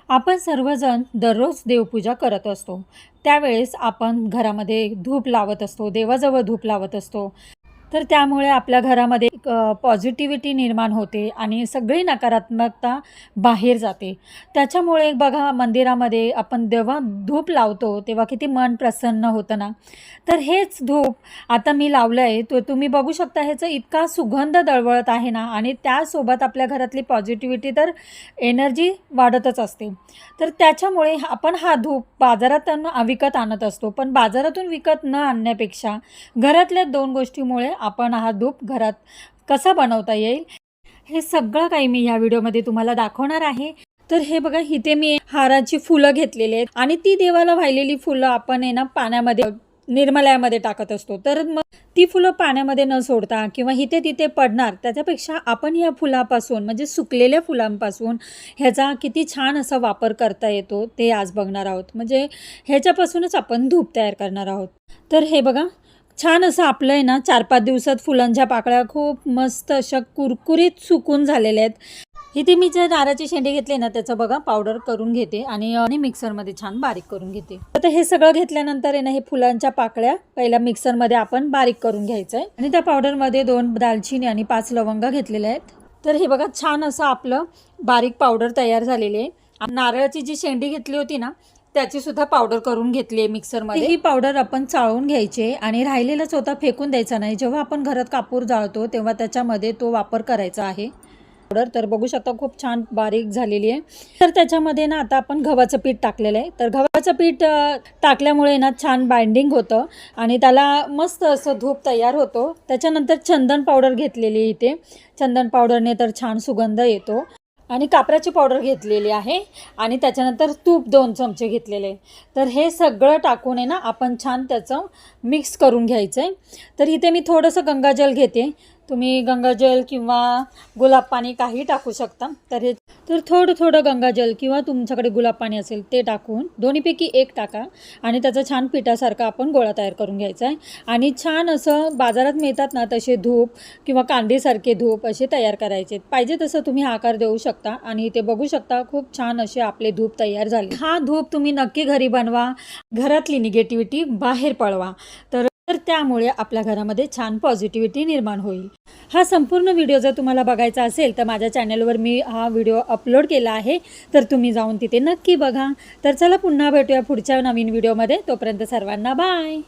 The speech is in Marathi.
आपण सर्वजण दररोज देवपूजा करत असतो. त्यावेळेस आपण घरामध्ये धूप लावत असतो, देवाजवळ धूप लावत असतो. तर त्यामुळे आपल्या घरामध्ये एक पॉझिटिव्हिटी निर्माण होते आणि सगळी नकारात्मकता बाहेर जाते. त्याच्यामुळे बघा मंदिरामध्ये आपण जेव्हा धूप लावतो तेव्हा किती मन प्रसन्न होतं ना. तर हेच धूप आता मी लावलं आहे, तो तुम्ही बघू शकता. ह्याचा इतका सुगंध दळवळत आहे ना आणि त्यासोबत आपल्या घरातली पॉझिटिव्हिटी तर एनर्जी वाढतच असते. तर त्याच्यामुळे आपण हा धूप बाजारातून विकत आणत असतो, पण बाजारातून विकत न आणण्यापेक्षा घरातल्या 2 गोष्टीमुळे आपण हा धूप घरात कसा बनवता येईल हे सगळं काही मी या व्हिडिओमध्ये तुम्हाला दाखवणार आहे. तर हे बघा, इथे मी हाराची फुलं घेतलेली आहेत आणि ती देवाला वाहिलेली फुलं आपण आहे ना पाण्यामध्ये निर्मल्यामध्ये टाकत असतो. तर मग ती फुलं पाण्यामध्ये न सोडता किंवा इथे तिथे पडणार त्याच्यापेक्षा आपण या फुलापासून म्हणजे सुकलेल्या फुलांपासून ह्याचा किती छान असा वापर करता येतो ते आज बघणार आहोत. म्हणजे ह्याच्यापासूनच आपण धूप तयार करणार आहोत. तर हे बघा, छान असं आपलं आहे ना 4-5 दिवसात फुलांच्या पाकळ्या खूप मस्त अशा कुरकुरीत सुकून झालेल्या आहेत. इथे मी जे नारळाची शेंडी घेतली ना त्याचं बघा पावडर करून घेते आणि मिक्सरमध्ये छान बारीक करून घेते. आता हे सगळं घेतल्यानंतर आहे ना हे फुलांच्या पाकळ्या पहिला मिक्सरमध्ये आपण बारीक करून घ्यायचं आहे आणि त्या पावडरमध्ये 2 दालचिनी आणि 5 लवंगा घेतलेल्या आहेत. तर हे बघा, छान असं आपलं बारीक पावडर तयार झालेली आहे. नारळाची जी शेंडी घेतली होती ना त्याची सुद्धा पावडर करून घेतली आहे मिक्सरमध्ये. ही पावडर आपण चाळून घ्यायची आणि राहिलेला चोथा फेकून द्यायचा नाही. जेव्हा आपण घरात कापूर जाळतो तेव्हा त्याच्यामध्ये तो वापर करायचा आहे पावडर. तर बघू शकता खूप छान बारीक झालेली आहे. तर त्याच्यामध्ये ना आता आपण गव्हाचं पीठ टाकलेलं आहे. तर गव्हाचं पीठ टाकल्यामुळे ना छान बाइंडिंग होतं आणि त्याला मस्त असं धूप तयार होतो. त्याच्यानंतर चंदन पावडर घेतलेली इथे. चंदन पावडरने तर छान सुगंध येतो आणि कापराची पावडर घेतलेली आहे आणि त्याच्यानंतर तूप 2 चमचे घेतलेले. तर हे सगळं टाकून आहे ना आपण छान त्याचं मिक्स करून घ्यायचं आहे. तर इथे मी थोडंसं गंगाजल घेते. तुम्ही गंगाजल किंवा गुलाब पाणी काही टाकू शकता. तर थोडं गंगाजल किंवा तुमच्याकडे गुलाब पाणी असेल ते टाकून दोन्हीपैकी एक टाका आणि त्याचा छान पिठासारखा आपण गोळा तयार करून घ्यायचा आहे. आणि छान असं बाजारात मिळतात ना तसे धूप किंवा कांदीसारखे धूप असे तयार करायचे. पाहिजे तसं तुम्ही आकार देऊ शकता आणि ते बघू शकता खूप छान असे आपले धूप तयार झाले. हा धूप तुम्ही नक्की घरी बनवा, घरातली निगेटिव्हिटी बाहेर पळवा. तर त्यामुळे आपल्या घरामध्ये छान पॉझिटिव्हिटी निर्माण होईल. हा संपूर्ण व्हिडिओ जर तुम्हाला बघायचा असेल तर माझ्या चॅनलवर मी हा व्हिडिओ अपलोड केला आहे, तर तुम्ही जाऊन तिथे नक्की बघा. तर चला पुन्हा भेटूया पुढच्या नवीन व्हिडिओमध्ये. तोपर्यंत सर्वांना बाय.